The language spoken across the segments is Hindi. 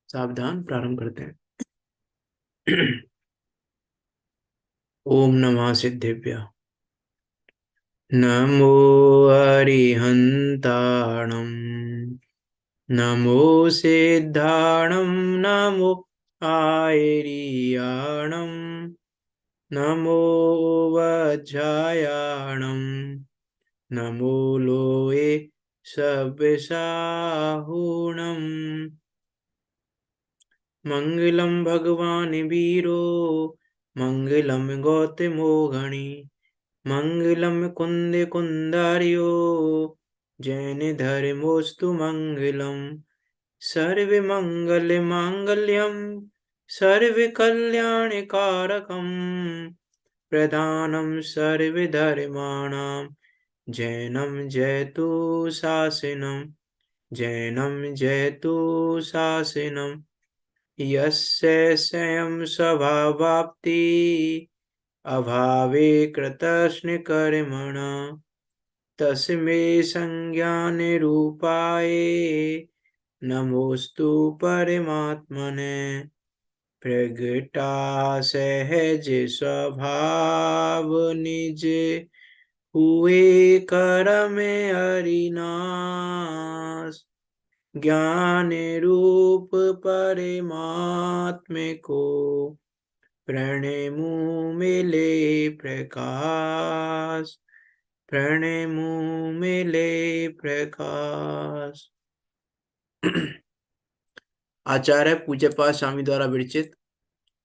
सावधान, प्रारंभ करते हैं। ओम नमः सिद्धेभ्यः। नमो अरिहन्ताणं, नमो सिद्धाणं, नमो आयर्याणं, नमो वज्रायाणं, नमो लोये सव्यसाहुणम्। मंगलम भगवान वीरो, मंगलम गौतमो गणी, मंगलम कुंद कुंदार्यो, जैन धर्मोस्तु मंगलम। सर्व मंगल मांगल्यम, सर्व कल्याण कारकम, प्रधानम सर्व धर्माणाम, जैनम जयतु शासनम, जैनम जयतु शासनम। यस्य स्वयं स्वभावाप्ति, अभावे कृतस्न कर्मणा, तस्मै संज्ञानरूपाय नमोस्तु परमात्मने। प्रगटा सहज स्वभाव निज, हुए कर्म हरिनाश। ज्ञान रूप परमात्म को, प्रणमु मिले प्रकाश, प्रणमु मिले प्रकाश। आचार्य पूज्यपाद स्वामी द्वारा विरचित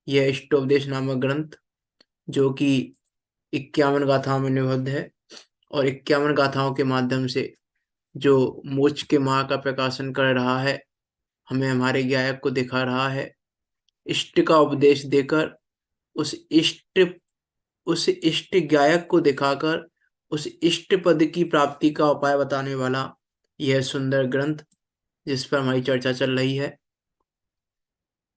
यह इष्टोपदेश नामक ग्रंथ, जो कि 51 गाथाओं में निबद्ध है और 51 गाथाओं के माध्यम से जो मोक्ष के मार्ग का प्रकाशन कर रहा है, हमें हमारे गायक को दिखा रहा है। इष्ट का उपदेश देकर उस इष्ट गायक को दिखाकर उस इष्ट पद की प्राप्ति का उपाय बताने वाला यह सुंदर ग्रंथ, जिस पर हमारी चर्चा चल रही है।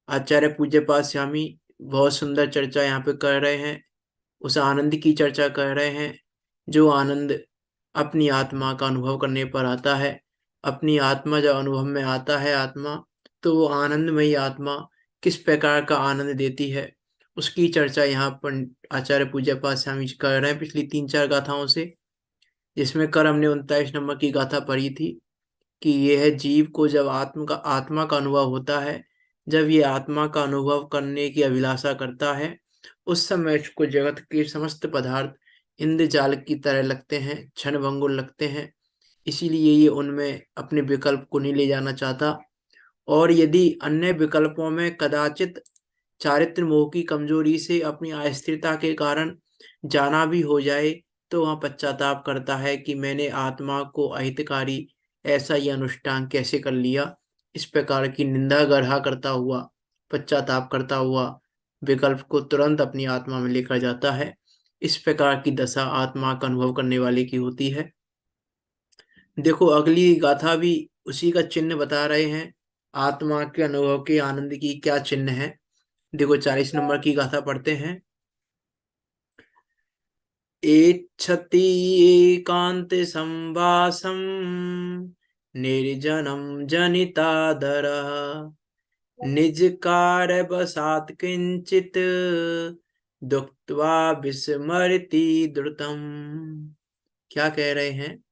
आचार्य पूज्यपाद स्वामी बहुत सुंदर चर्चा यहाँ पे कर रहे हैं। उस आनंद की चर्चा कर रहे हैं, जो आनंद अपनी आत्मा का अनुभव करने पर आता है। अपनी आत्मा जब अनुभव में आता है आत्मा, तो वो आनंदमयी आत्मा किस प्रकार का आनंद देती है, उसकी चर्चा यहाँ पर आचार्य पूज्यपाद स्वामी जी कर रहे हैं पिछली 3-4 गाथाओं से। जिसमें कर हमने 39 नंबर की गाथा पढ़ी थी कि यह जीव को जब आत्मा का अनुभव होता है, जब ये आत्मा का अनुभव करने की अभिलाषा करता है, उस समय उसको जगत के समस्त पदार्थ इंद्रजाल की तरह लगते हैं, क्षणभंगुर लगते हैं। इसीलिए ये उनमें अपने विकल्प को नहीं ले जाना चाहता। और यदि अन्य विकल्पों में कदाचित चारित्र मोह की कमजोरी से अपनी अस्थिरता के कारण जाना भी हो जाए, तो वह पश्चाताप करता है कि मैंने आत्मा को अहितकारी ऐसा ये अनुष्ठान कैसे कर लिया। इस प्रकार की निंदा गर्हा करता हुआ, पश्चाताप करता हुआ विकल्प को तुरंत अपनी आत्मा में लेकर जाता है। इस प्रकार की दशा आत्मा का अनुभव करने वाले की होती है। देखो, अगली गाथा भी उसी का चिन्ह बता रहे हैं। आत्मा के अनुभव के आनंद की क्या चिन्ह है। देखो, 40 नंबर की गाथा पढ़ते हैं। एच्छति एकांत संवासम, निर्जनम जनितादरः, निज कार्य बसात किंचित, दुक्त्वा विस्मरति द्रुतम। क्या कह रहे हैं।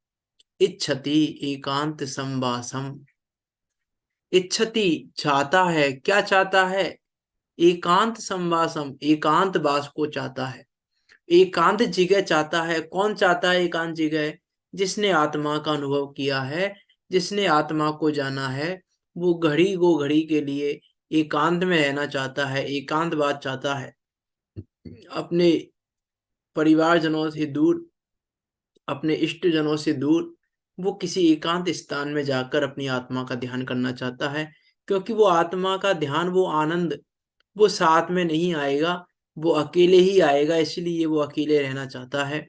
इच्छति एकांत संवासम। इच्छति चाहता है, क्या चाहता है। एकांत संवासम, एकांत वास को चाहता है, एकांत जगह चाहता है। कौन चाहता है एकांत जगह। जिसने आत्मा का अनुभव किया है, जिसने आत्मा को जाना है, वो घड़ी को घड़ी के लिए एकांत में रहना चाहता है, एकांत बात चाहता है। अपने परिवारजनों से दूर, अपने इष्ट जनों से दूर, वो किसी एकांत स्थान में जाकर अपनी आत्मा का ध्यान करना चाहता है। क्योंकि वो आत्मा का ध्यान, वो आनंद, वो साथ में नहीं आएगा, वो अकेले ही आएगा। इसलिए वो अकेले रहना चाहता है।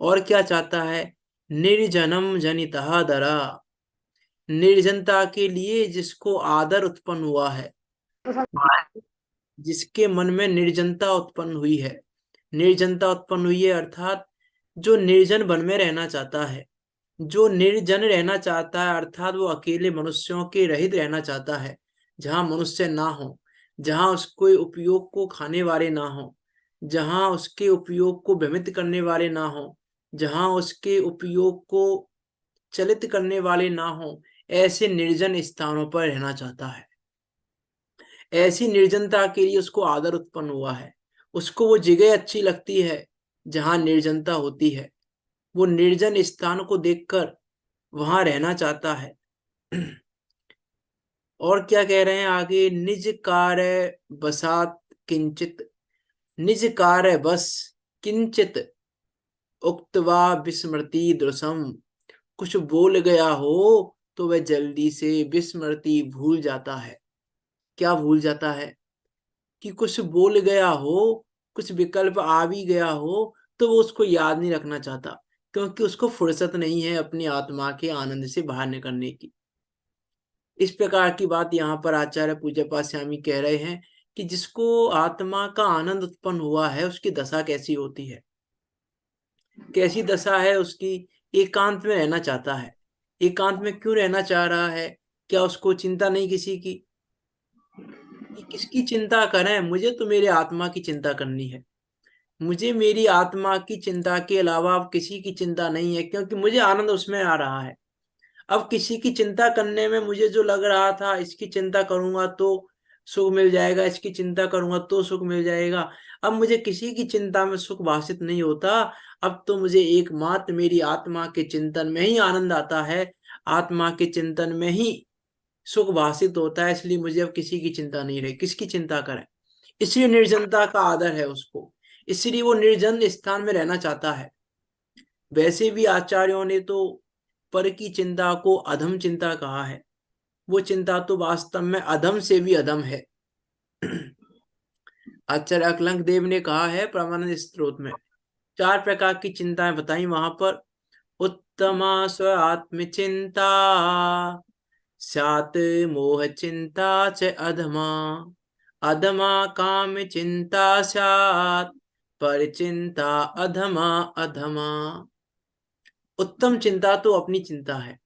और क्या चाहता है। निर्जनम जनितः दरा, निर्जनता के लिए जिसको आदर उत्पन्न हुआ है, जिसके मन में निर्जनता उत्पन्न हुई है। निर्जनता उत्पन्न हुई है अर्थात जो निर्जन वन में रहना चाहता है, जो निर्जन रहना चाहता है, अर्थात वो अकेले मनुष्यों के रहित रहना चाहता है, जहां मनुष्य ना हो, जहां उसके उपयोग को खाने वाले ना हो, जहां उसके उपयोग को भ्रमित करने वाले ना हो, जहां उसके उपयोग को चलित करने वाले ना हो, ऐसे निर्जन स्थानों पर रहना चाहता है। ऐसी निर्जनता के लिए उसको आदर उत्पन्न हुआ है। उसको वो जगह अच्छी लगती है जहां निर्जनता होती है। वो निर्जन स्थान को देखकर वहां रहना चाहता है। और क्या कह रहे हैं आगे, निज कार्य बसात किंचित, निज कार्य बस किंचित उक्तवा विस्मृति दृशम, कुछ बोल गया हो तो वह जल्दी से विस्मृति भूल जाता है। क्या भूल जाता है? कि कुछ बोल गया हो, कुछ विकल्प आ भी गया हो तो वो उसको याद नहीं रखना चाहता, क्योंकि उसको फुर्सत नहीं है अपनी आत्मा के आनंद से बाहर निकलने की। इस प्रकार की बात यहाँ पर आचार्य पूज्यपाद स्वामी कह रहे हैं कि जिसको आत्मा का आनंद उत्पन्न हुआ है उसकी दशा कैसी होती है, कैसी दशा है उसकी। एकांत में रहना चाहता है। एकांत में क्यों रहना चाह रहा है? क्या उसको चिंता नहीं किसी की? कि किसकी चिंता करें, मुझे तो मेरे आत्मा की चिंता करनी है। मुझे मेरी आत्मा की चिंता के अलावा अब किसी की चिंता नहीं है, क्योंकि मुझे आनंद उसमें आ रहा है। अब किसी की चिंता करने में मुझे जो लग रहा था, इसकी चिंता करूंगा तो सुख मिल जाएगा, इसकी चिंता करूंगा तो सुख मिल जाएगा, अब मुझे किसी की चिंता में सुख भाषित नहीं होता। अब तो मुझे एकमात्र मेरी आत्मा के चिंतन में ही आनंद आता है, आत्मा के चिंतन में ही सुख भाषित होता है। इसलिए मुझे अब किसी की चिंता नहीं रही, किसकी चिंता करें। इसलिए निर्जनता का आदर है उसको, इसलिए वो निर्जन स्थान में रहना चाहता है। वैसे भी आचार्यों ने तो पर की चिंता को अधम चिंता कहा है। वो चिंता तो वास्तव में अधम से भी अधम है। आचार्य अकलंक देव ने कहा है प्रामाणिक स्त्रोत में, 4 प्रकार की चिंताएं बताई वहां पर। उत्तमा स्व आत्म चिंता, स्यात् मोह चिंता च अधमा, अधमा काम चिंता स्यात् पर चिंता अधमा अधमा। उत्तम चिंता तो अपनी चिंता है,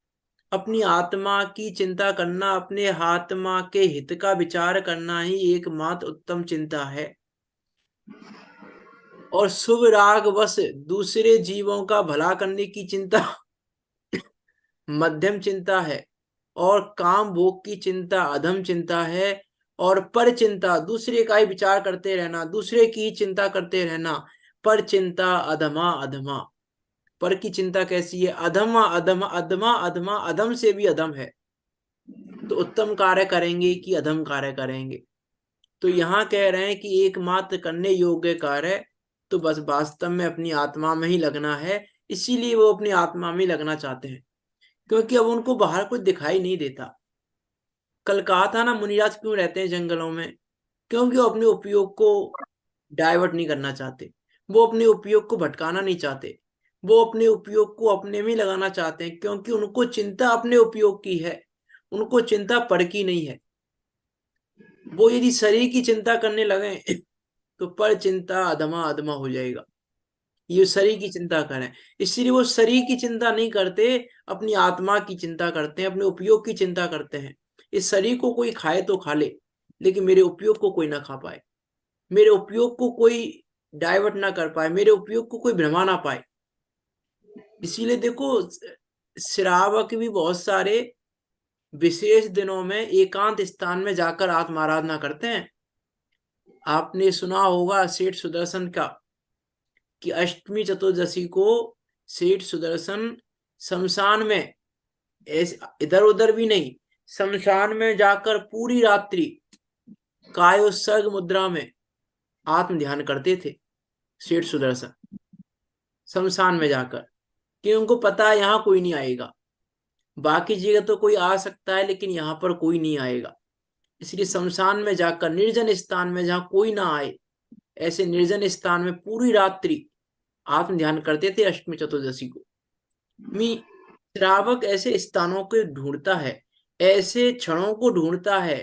अपनी आत्मा की चिंता करना, अपने आत्मा के हित का विचार करना ही एकमात्र उत्तम चिंता है। और शुभ राग बस दूसरे जीवों का भला करने की चिंता मध्यम चिंता है। और काम भोग की चिंता अधम चिंता है। और पर चिंता, दूसरे का ही विचार करते रहना, दूसरे की चिंता करते रहना, पर चिंता अधमा अधमा। पर की चिंता कैसी है? अधमा अधमा अधमा अधमा, अधम से भी अधम है। तो उत्तम कार्य करेंगे कि अधम कार्य करेंगे? तो यहाँ कह रहे हैं कि एकमात्र करने योग्य कार्य तो बस वास्तव में अपनी आत्मा में ही लगना है। इसीलिए वो अपनी आत्मा में लगना चाहते हैं, क्योंकि अब उनको बाहर कुछ दिखाई नहीं देता। कल कहा था ना, मुनिराज क्यों रहते हैं जंगलों में? क्योंकि वो अपने उपयोग को डाइवर्ट नहीं करना चाहते, वो अपने उपयोग को भटकाना नहीं चाहते, वो अपने उपयोग को अपने में लगाना चाहते हैं, क्योंकि उनको चिंता अपने उपयोग की है, उनको चिंता पर की नहीं है। वो यदि शरीर की चिंता करने लगे तो पर चिंता अधमा अधमा हो जाएगा। ये शरीर की चिंता करें, इसलिए वो शरीर की चिंता नहीं करते, अपनी आत्मा की चिंता करते हैं, अपने उपयोग की चिंता करते हैं। इस शरीर को कोई खाए तो खा ले, लेकिन मेरे उपयोग को कोई ना खा पाए, मेरे उपयोग को कोई डाइवर्ट ना कर पाए, मेरे उपयोग को कोई भ्रमा ना पाए। इसीलिए देखो, श्रावक भी बहुत सारे विशेष दिनों में एकांत स्थान में जाकर आत्माराधना करते हैं। आपने सुना होगा सेठ सुदर्शन का, कि अष्टमी चतुर्दशी को सेठ सुदर्शन शमशान में, ऐसे इधर उधर भी नहीं, शमशान में जाकर पूरी रात्रि कायोत्सर्ग मुद्रा में आत्म ध्यान करते थे। सेठ सुदर्शन शमशान में जाकर, कि उनको पता है यहाँ कोई नहीं आएगा, बाकी जगह तो कोई आ सकता है लेकिन यहाँ पर कोई नहीं आएगा। इसलिए शमशान में जाकर, निर्जन स्थान में जहाँ कोई ना आए, ऐसे निर्जन स्थान में पूरी रात्रि आत्म ध्यान करते थे अष्टमी चतुर्दशी को। श्रावक ऐसे स्थानों को ढूंढता है, ऐसे क्षणों को ढूंढता है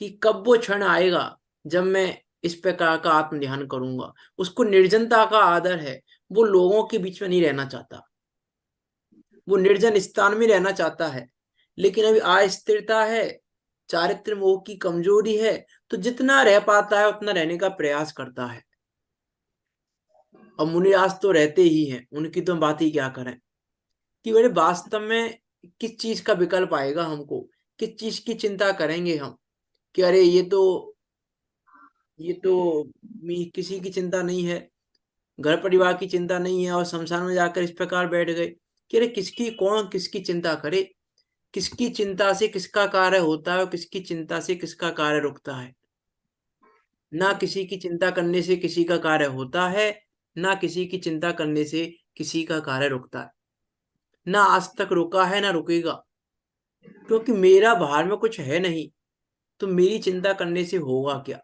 कि कब वो क्षण आएगा जब मैं इस प्रकार का आत्म ध्यान करूंगा। उसको निर्जनता का आदर है, वो लोगों के बीच में नहीं रहना चाहता, वो निर्जन स्थान में रहना चाहता है, लेकिन अभी अस्थिरता है, चारित्र मोह की कमजोरी है, तो जितना रह पाता है उतना रहने का प्रयास करता है। और मुनिराज तो रहते ही हैं, उनकी तो हम बात ही क्या करें कि बड़े वास्तव में किस चीज का विकल्प आएगा हमको, किस चीज की चिंता करेंगे हम कि अरे ये तो किसी की चिंता नहीं है, घर परिवार की चिंता नहीं है, और शमशान में जाकर इस प्रकार बैठ गए कि अरे किसकी कौन किसकी चिंता करे, किसकी चिंता से किसका कार्य होता है और किसकी चिंता से किसका कार्य रुकता है। ना किसी की चिंता करने से किसी का कार्य होता है, ना किसी की चिंता करने से किसी का कार्य रुकता है, ना आज तक रुका है ना रुकेगा। क्योंकि मेरा बाहर में कुछ है नहीं, तो मेरी चिंता करने से होगा क्या।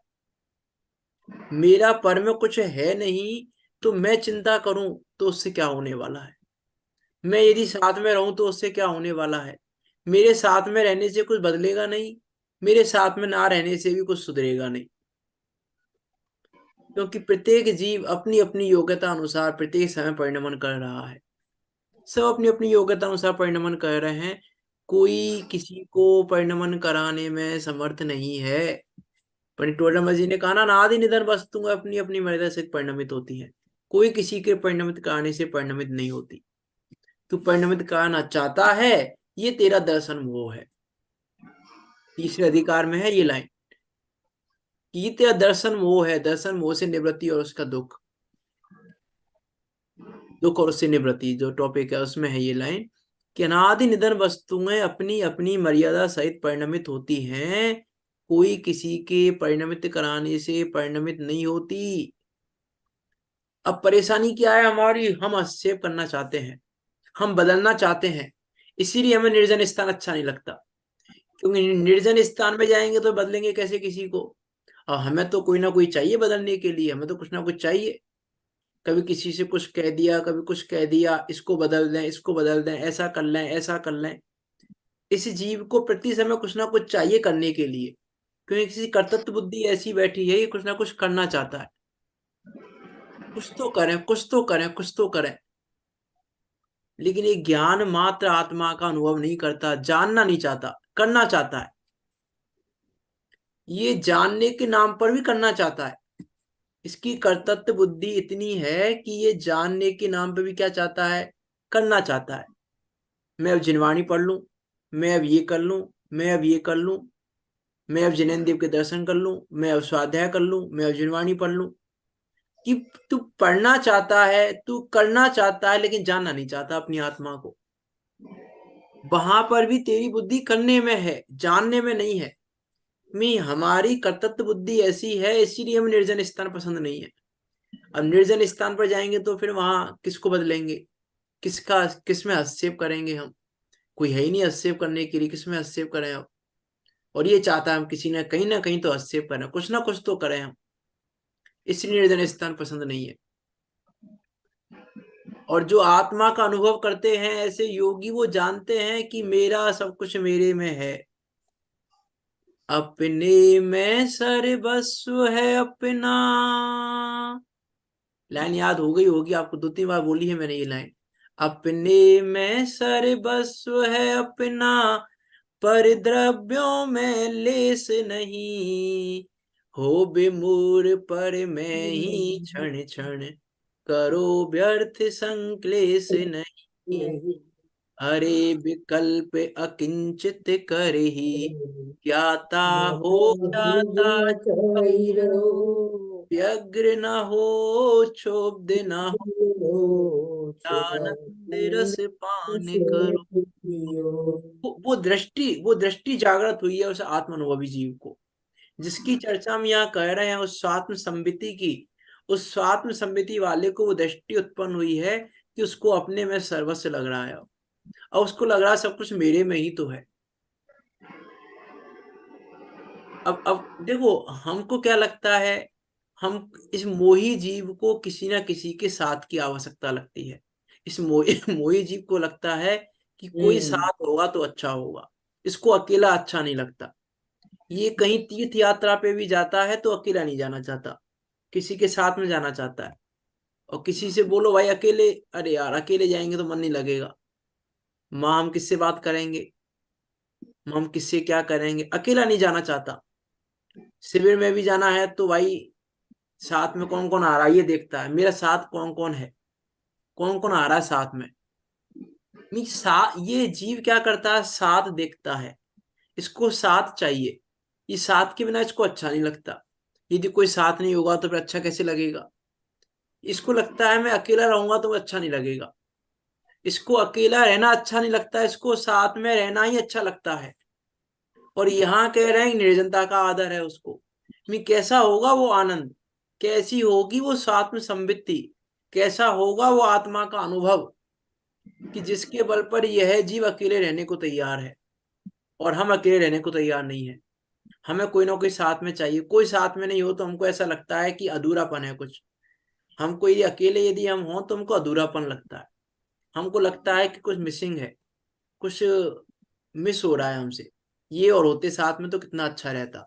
मेरा पर में कुछ है नहीं, तो मैं चिंता करूं तो उससे क्या होने वाला है। मैं यदि साथ में रहूं तो उससे क्या होने वाला है। मेरे साथ में रहने से कुछ बदलेगा नहीं, मेरे साथ में ना रहने से भी कुछ सुधरेगा नहीं। क्योंकि प्रत्येक जीव अपनी अपनी योग्यता अनुसार प्रत्येक समय परिणमन कर रहा है। सब अपनी अपनी योग्यता अनुसार परिणमन कर रहे हैं। कोई किसी को परिणमन कराने में समर्थ नहीं है। पंडित टोडरमल जी ने कहा ना, आदि निधन वस्तुएं अपनी अपनी मर्यादा से परिणमित होती हैं। कोई किसी के परिणमित कराने से परिणमित नहीं होती। तू परिणमित कराना चाहता है, ये तेरा दर्शन मोह है। तीसरे अधिकार में है ये लाइन कि ये तेरा दर्शन मोह है, दर्शन मोह से निवृत्ति और उसका दुख, दुख और उससे निवृत्ति जो टॉपिक है उसमें है ये लाइन कि अनादि निधन वस्तुएं अपनी अपनी मर्यादा सहित परिणमित होती हैं, कोई किसी के परिणमित कराने से परिणमित नहीं होती। अब परेशानी क्या है हमारी, हम हस्तक्षेप करना चाहते हैं, हम बदलना चाहते हैं, इसीलिए हमें निर्जन स्थान अच्छा नहीं लगता। क्योंकि निर्जन स्थान में जाएंगे तो बदलेंगे कैसे किसी को। और हमें तो कोई ना कोई चाहिए बदलने के लिए, हमें तो कुछ ना कुछ चाहिए। कभी किसी से कुछ कह दिया, कभी कुछ कह दिया, इसको बदल दें, इसको बदल दें, ऐसा कर लें, ऐसा कर लें। इस जीव को प्रति समय कुछ ना कुछ चाहिए करने के लिए, क्योंकि किसी कर्तव्य बुद्धि ऐसी बैठी है, ये कुछ ना कुछ करना चाहता है। कुछ तो करें, कुछ तो करें, कुछ तो करें। लेकिन ये ज्ञान मात्र आत्मा का अनुभव नहीं करता, जानना नहीं चाहता, करना चाहता है। ये जानने के नाम पर भी करना चाहता है। इसकी कर्तव्य बुद्धि इतनी है कि ये जानने के नाम पे भी क्या चाहता है, करना चाहता है। मैं अब जिनवाणी पढ़ लूं, मैं अब ये कर लूं, मैं अब ये कर लूं, मैं अब जिनेन्द्र देव के दर्शन कर लूं, मैं अब स्वाध्याय कर लूं, मैं अब जिनवाणी पढ़ लूं। कि तू पढ़ना चाहता है, तू करना चाहता है, लेकिन जानना नहीं चाहता अपनी आत्मा को। वहां पर भी तेरी बुद्धि करने में है, जानने में नहीं है। मैं हमारी कर्तव्य बुद्धि ऐसी है, इसीलिए हमें निर्जन स्थान पसंद नहीं है। अब निर्जन स्थान पर जाएंगे तो फिर वहां किसको बदलेंगे, किसका किस में हस्तक्षेप करेंगे हम। कोई है ही नहीं हस्तक्षेप करने के लिए, किस में हस्तक्षेप करें हम। और ये चाहता है हम किसी ना कहीं तो हस्तक्षेप करें, कुछ ना कुछ तो करें हम। इसलिए निर्जन स्थान पसंद नहीं है। और जो आत्मा का अनुभव करते हैं ऐसे योगी, वो जानते हैं कि मेरा सब कुछ मेरे में है, अपने में सर्वस्व है अपना। लाइन याद हो गई होगी आपको, 2-3 बार बोली है मैंने ये लाइन। अपने में सर्वस्व है अपना, पर द्रव्यों में लेस नहीं, हो विमूढ़ पर मैं ही क्षण क्षण, करो व्यर्थ संक्लेश नहीं। हरे विकल्प अकिंचित कर ही, ज्ञाता हो ज्ञाता व्यग्र न हो, क्षुब्ध न हो, आनंद रस पान करो। वो दृष्टि जागृत हुई है उस आत्मानुभवी जीव को, जिसकी चर्चा हम यहाँ कर रहे हैं, उस स्वात्म संबिति की। उस स्वात्म संबिति वाले को वो दृष्टि उत्पन्न हुई है कि उसको अपने में सर्वस्व लग रहा है, और उसको लग रहा है सब कुछ मेरे में ही तो है। अब देखो हमको क्या लगता है, हम इस मोही जीव को किसी ना किसी के साथ की आवश्यकता लगती है। इस मोही मोही जीव को लगता है कि कोई साथ होगा तो अच्छा होगा, इसको अकेला अच्छा नहीं लगता। ये कहीं तीर्थ यात्रा पे भी जाता है तो अकेला नहीं जाना चाहता, किसी के साथ में जाना चाहता है। और किसी से बोलो भाई अकेले, अरे यार अकेले जाएंगे तो मन नहीं लगेगा। वहां हम किससे बात करेंगे, हम किससे क्या करेंगे, अकेला नहीं जाना चाहता। शिविर में भी जाना है तो भाई साथ में कौन कौन आ रहा है ये देखता है, मेरा साथ कौन कौन है, कौन कौन आ रहा है साथ में। ये जीव क्या करता है, साथ देखता है, इसको साथ चाहिए। ये साथ के बिना इसको अच्छा नहीं लगता। यदि कोई साथ नहीं होगा तो फिर अच्छा कैसे लगेगा। इसको लगता है मैं अकेला रहूंगा तो अच्छा नहीं लगेगा। इसको अकेला रहना अच्छा नहीं लगता, इसको साथ में रहना ही अच्छा लगता है। और यहाँ कह रहे हैं निर्जनता का आदर है उसको। कैसा होगा वो आनंद, कैसी होगी वो साथ में संवित्ति, कैसा होगा वो आत्मा का अनुभव, कि जिसके बल पर यह जीव अकेले रहने को तैयार है और हम अकेले रहने को तैयार नहीं है। हमें कोई ना कोई साथ में चाहिए, कोई साथ में नहीं हो तो हमको ऐसा लगता है कि अधूरापन है कुछ। हमको ये अकेले यदि हम हों तो हमको अधूरापन लगता है, हमको लगता है कि कुछ मिसिंग है, कुछ मिस हो रहा है हमसे। ये और होते साथ में तो कितना अच्छा रहता।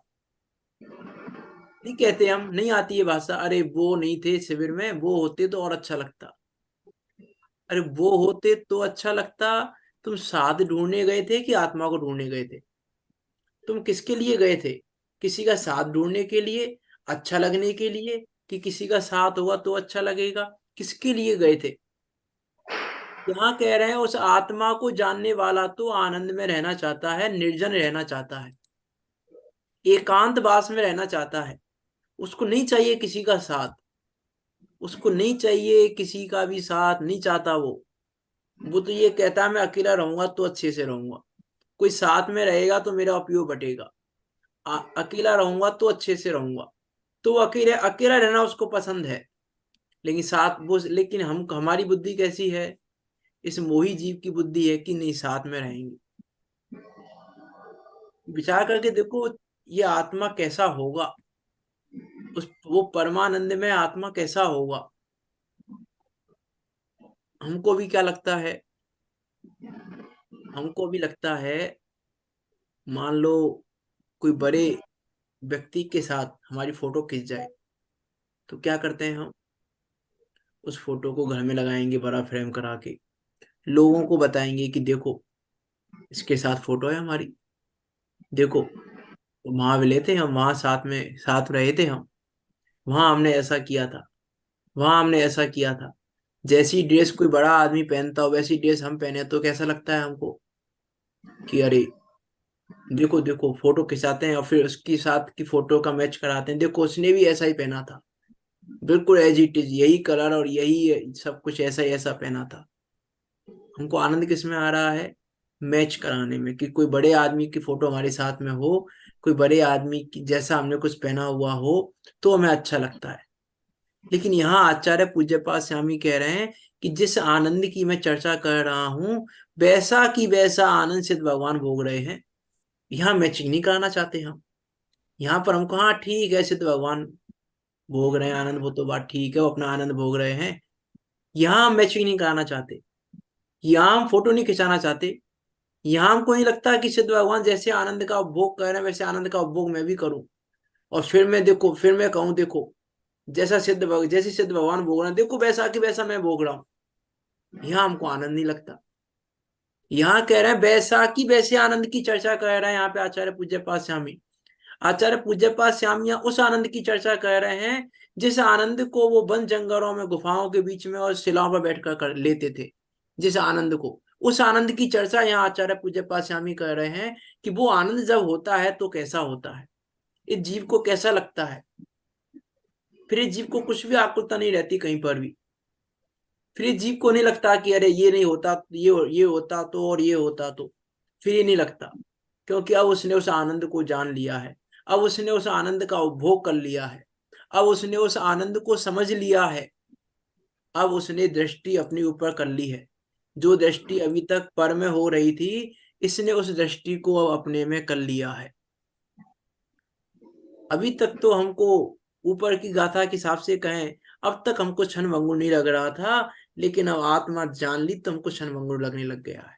नहीं कहते हम, नहीं आती ये भाषा, अरे वो नहीं थे शिविर में, वो होते तो और अच्छा लगता। अरे वो होते तो अच्छा लगता। तुम साथ ढूंढने गए थे कि आत्मा को ढूंढने गए थे, तुम किसके लिए गए थे, किसी का साथ ढूंढने के लिए, अच्छा लगने के लिए, कि किसी का साथ होगा तो अच्छा लगेगा, किसके लिए गए थे। यहाँ कह रहे हैं उस आत्मा को जानने वाला तो आनंद में रहना चाहता है, निर्जन रहना चाहता है, एकांत वास में रहना चाहता है। उसको नहीं चाहिए किसी का साथ, उसको नहीं चाहिए किसी का भी साथ, नहीं चाहता वो तो ये कहता है मैं अकेला रहूंगा तो अच्छे से रहूंगा, कोई साथ में रहेगा तो मेरा उपयोग बटेगा। अकेला रहूंगा तो अच्छे से रहूंगा। तो वो अकेले अकेला रहना उसको पसंद है। लेकिन साथ वो, लेकिन हम हमारी बुद्धि कैसी है, इस मोही जीव की बुद्धि है कि नहीं साथ में रहेंगे। विचार करके देखो ये आत्मा कैसा होगा, उस वो परमानंद में आत्मा कैसा होगा। हमको भी क्या लगता है, हमको भी लगता है, मान लो कोई बड़े व्यक्ति के साथ हमारी फोटो खिंच जाए तो क्या करते हैं हम, उस फोटो को घर में लगाएंगे बड़ा फ्रेम करा के, लोगों को बताएंगे कि देखो इसके साथ फोटो है हमारी, देखो वहां मिले थे हम, वहां साथ में साथ रहे थे हम, वहां हमने ऐसा किया था, वहां हमने ऐसा किया था। जैसी ड्रेस कोई बड़ा आदमी पहनता हो वैसी ड्रेस हम पहने तो कैसा लगता है हमको, कि अरे देखो देखो, फोटो खिंचाते हैं और फिर उसके साथ की फोटो का मैच कराते हैं, देखो उसने भी ऐसा ही पहना था, बिल्कुल एज इट इज, यही कलर और यही सब कुछ ऐसा ही ऐसा पहना था। हमको आनंद किस में आ रहा है, मैच कराने में, कि कोई बड़े आदमी की फोटो हमारे साथ में हो, कोई बड़े आदमी की जैसा हमने कुछ पहना हुआ हो तो हमें अच्छा लगता है। लेकिन यहाँ आचार्य पूज्यपाद स्वामी कह रहे हैं कि जिस आनंद की मैं चर्चा कर रहा हूं वैसा की वैसा आनंद सिद्ध भगवान भोग रहे हैं। यहाँ मैचिंग नहीं कराना चाहते हम। यहाँ पर हमको हाँ ठीक है सिद्ध भगवान भोग रहे हैं आनंद, वो तो बात ठीक है, वो अपना आनंद भोग रहे हैं। यहाँ हम मैचिंग नहीं कराना चाहते, यहाँ हम फोटो नहीं खिंचाना चाहते। यहाँ हमको नहीं लगता कि सिद्ध भगवान जैसे आनंद का उपभोग कर रहे हैं वैसे आनंद का उपभोग मैं भी करूं, और फिर मैं देखो, फिर मैं कहूँ देखो जैसे सिद्ध भगवान भोग रहे हैं देखो वैसा कि वैसा मैं भोग रहा हूँ। यहाँ हमको आनंद नहीं लगता। यहाँ कह रहे हैं वैसा कि वैसे आनंद की चर्चा कर रहे हैं यहाँ पे आचार्य पूज्यपाद स्वामी। आचार्य पूज्यपाद स्वामी यहाँ उस आनंद की चर्चा कर रहे हैं जिस आनंद को वो वन जंगलों में गुफाओं के बीच में और शिलाओं पर बैठकर कर लेते थे। जिस आनंद को, उस आनंद की चर्चा यहाँ आचार्य पूज्यपाद स्वामी कर रहे हैं कि वो आनंद जब होता है तो कैसा होता है, इस जीव को कैसा लगता है। फिर इस जीव को कुछ भी आकुलता नहीं रहती कहीं पर भी। फिर इस जीव को नहीं लगता कि अरे ये नहीं होता, ये होता तो और ये होता तो, फिर ये नहीं लगता। क्योंकि अब उसने उस आनंद को जान लिया है, अब उसने उस आनंद का उपभोग कर लिया है, अब उसने उस आनंद को समझ लिया है। अब उसने दृष्टि अपने ऊपर कर ली है। जो दृष्टि अभी तक पर में हो रही थी, इसने उस दृष्टि को अब अपने में कर लिया है। अभी तक तो हमको ऊपर की गाथा के हिसाब से कहें, अब तक हमको क्षण भंगुर नहीं लग रहा था, लेकिन अब आत्मा जान ली तो हमको क्षण भंगुर लगने लग गया है।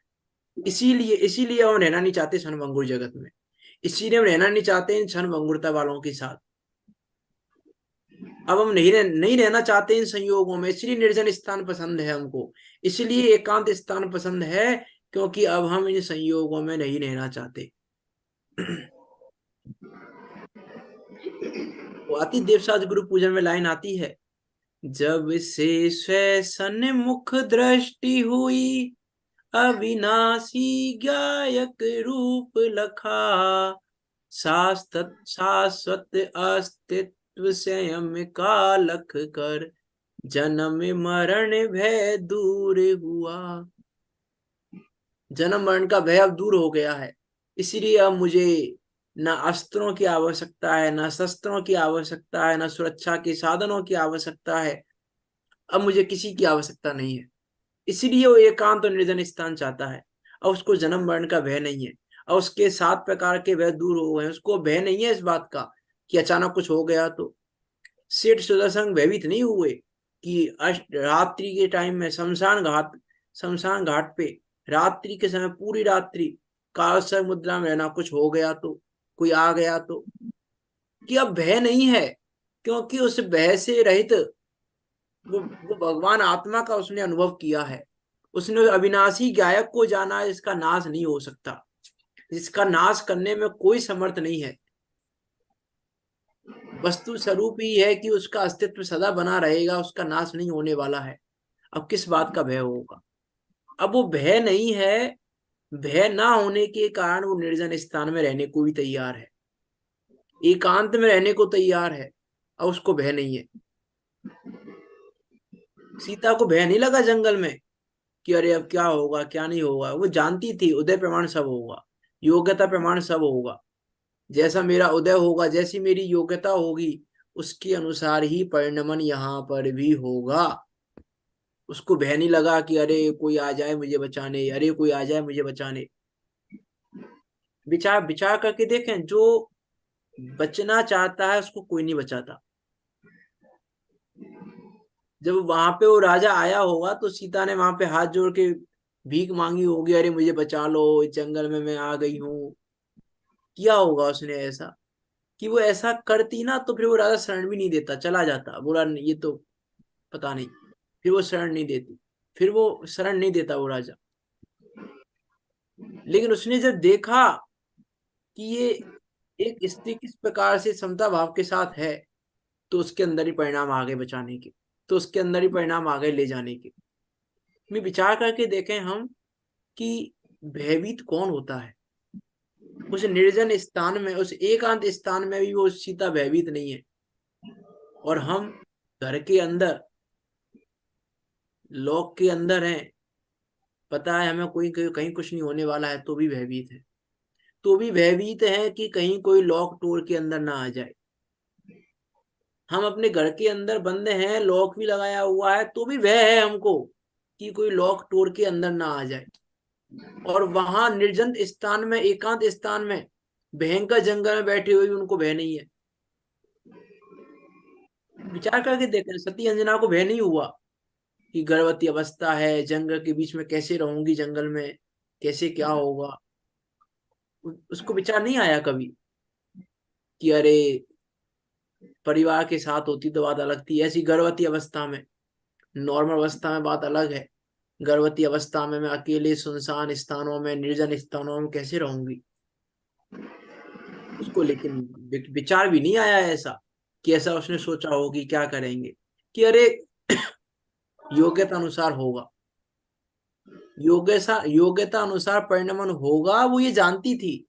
इसीलिए इसीलिए हम रहना नहीं चाहते क्षण भंगुर जगत में, इसीलिए हम रहना नहीं चाहते इन क्षण भंगुरता वालों के साथ। अब हम नहीं रहना चाहते इन संयोगों में, इसलिए निर्जन स्थान पसंद है हमको, इसलिए एकांत स्थान पसंद है, क्योंकि अब हम इन संयोगों में नहीं रहना चाहते। वो आती देवसाज गुरु पूजन में लाइन आती है, जब से सन्मुख दृष्टि हुई, अविनाशी गायक रूप लखा, शाश्वत अस्तित्व स्वयं का लख कर, जन्म मरण भय दूर हुआ। जन्म मरण का भय अब दूर हो गया है, इसलिए अब मुझे न अस्त्रों की आवश्यकता है, न शस्त्रों की आवश्यकता है, न सुरक्षा के साधनों की आवश्यकता है। अब मुझे किसी की आवश्यकता नहीं है। इसलिए वो एकांत और निर्जन स्थान चाहता है। और उसको जन्म मरण का भय नहीं है, और उसके 7 प्रकार के भय दूर हो गए। उसको भय नहीं है इस बात का कि अचानक कुछ हो गया तो। सेठ सुदर्शन भयभीत नहीं हुए कि रात्रि के टाइम में शमशान घाट पे रात्रि के समय पूरी रात्रि कालसर्प मुद्रा में रहना, कुछ हो गया तो, कोई आ गया तो, कि अब भय नहीं है। क्योंकि उस भय से रहित वो भगवान आत्मा का उसने अनुभव किया है। उसने अविनाशी गायक को जाना है, जिसका नाश नहीं हो सकता, जिसका नाश करने में कोई समर्थ नहीं है। वस्तु स्वरूप ही है कि उसका अस्तित्व सदा बना रहेगा, उसका नाश नहीं होने वाला है। अब किस बात का भय होगा? अब वो भय नहीं है। भय ना होने के कारण वो निर्जन स्थान में रहने को भी तैयार है, एकांत में रहने को तैयार है। अब उसको भय नहीं है। सीता को भय नहीं लगा जंगल में कि अरे अब क्या होगा क्या नहीं होगा। वो जानती थी उदय प्रमाण सब होगा, योग्यता प्रमाण सब होगा। जैसा मेरा उदय होगा, जैसी मेरी योग्यता होगी, उसके अनुसार ही परिणमन यहाँ पर भी होगा। उसको भय नहीं लगा कि अरे कोई आ जाए मुझे बचाने, अरे कोई आ जाए मुझे बचाने। विचार विचार करके देखें, जो बचना चाहता है उसको कोई नहीं बचाता। जब वहां पे वो राजा आया होगा तो सीता ने वहां पे हाथ जोड़ के भीख मांगी होगी, अरे मुझे बचा लो, इस जंगल में मैं आ गई हूँ। किया होगा उसने ऐसा, कि वो ऐसा करती ना तो फिर वो राजा शरण भी नहीं देता, चला जाता, बोला ये तो पता नहीं। फिर वो शरण नहीं देती, फिर वो शरण नहीं देता वो राजा। लेकिन उसने जब देखा कि ये एक स्त्री किस प्रकार से समता भाव के साथ है, तो उसके अंदर ही परिणाम आ गए बचाने के, तो उसके अंदर ही परिणाम आ गए ले जाने के। में विचार करके देखें हम कि भयभीत कौन होता है। उस निर्जन स्थान में, उस एकांत स्थान में भी वो सीता भयभीत नहीं है। और हम घर के अंदर, लॉक के अंदर हैं, पता है हमें कोई कहीं कुछ नहीं होने वाला है, तो भी भयभीत है। तो भी भयभीत है कि कहीं कोई लॉक तोड़ के अंदर ना आ जाए। हम अपने घर के अंदर बंद हैं, लॉक भी लगाया हुआ है, तो भी भय है हमको कि कोई लॉक तोड़ के अंदर ना आ जाए। और वहां निर्जन स्थान में, एकांत स्थान में, भयंकर जंगल में बैठे हुए भी उनको भय नहीं है। विचार करके देखें, सती अंजना को भय नहीं हुआ कि गर्भवती अवस्था है, जंगल के बीच में कैसे रहूंगी, जंगल में कैसे क्या होगा। उसको विचार नहीं आया कभी कि अरे परिवार के साथ होती तो बात अलग थी। ऐसी गर्भवती अवस्था में, नॉर्मल अवस्था में बात अलग है, गर्भवती अवस्था में मैं अकेले सुनसान स्थानों में, निर्जन स्थानों में कैसे रहूंगी। उसको लेकिन विचार भी नहीं आया ऐसा, कि ऐसा उसने सोचा हो कि क्या करेंगे, कि अरे योग्यता अनुसार होगा, योग्यता अनुसार परिणमन होगा। वो ये जानती थी,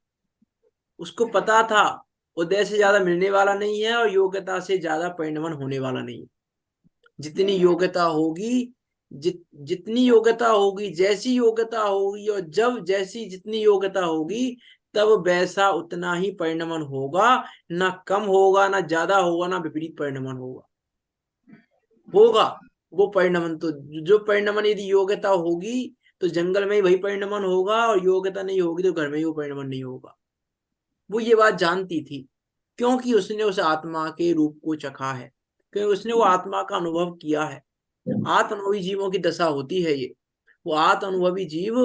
उसको पता था उदय से ज्यादा मिलने वाला नहीं है और योग्यता से ज्यादा परिणमन होने वाला नहीं है। जितनी योग्यता होगी, जितनी योग्यता होगी, जैसी योग्यता होगी, और जब जैसी जितनी योग्यता होगी, तब वैसा उतना ही परिणमन होगा। ना कम होगा, ना ज्यादा होगा, ना विपरीत परिणमन होगा। होगा वो परिणमन तो, जो परिणमन यदि योग्यता होगी तो जंगल में ही वही परिणमन होगा, और योग्यता नहीं होगी तो घर में ही वो परिणमन नहीं होगा। वो ये बात जानती थी, क्योंकि उसने उस आत्मा के रूप को चखा है, क्योंकि उसने वो आत्मा का अनुभव किया है। आत्म अनुभवी जीवों की दशा होती है ये। वो आत्म अनुभवी जीव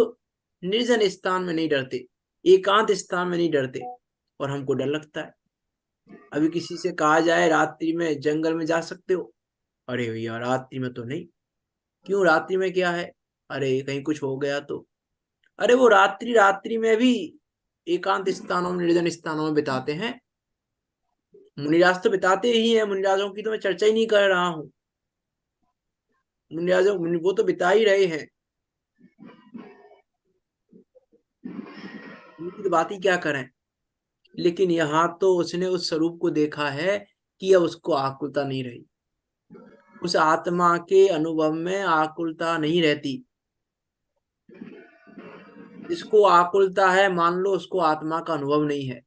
निर्जन स्थान में नहीं डरते, एकांत स्थान में नहीं डरते। और हमको डर लगता है। अभी किसी से कहा जाए रात्रि में जंगल में जा सकते हो, अरे भैया रात्रि में तो नहीं। क्यों, रात्रि में क्या है, अरे कहीं कुछ हो गया तो। अरे वो रात्रि रात्रि में भी एकांत स्थानों में, निर्जन स्थानों में बिताते हैं। मुनिराज तो बिताते ही हैं, मुनिराजों की तो मैं चर्चा ही नहीं कर रहा हूँ। मुनिराजों वो तो बिता ही रहे हैं, उनकी तो बात ही क्या करें। लेकिन यहाँ तो उसने उस स्वरूप को देखा है कि अब उसको आकुलता नहीं रही, उस आत्मा के अनुभव में आकुलता नहीं रहती। जिसको आकुलता है मान लो उसको आत्मा का अनुभव नहीं है।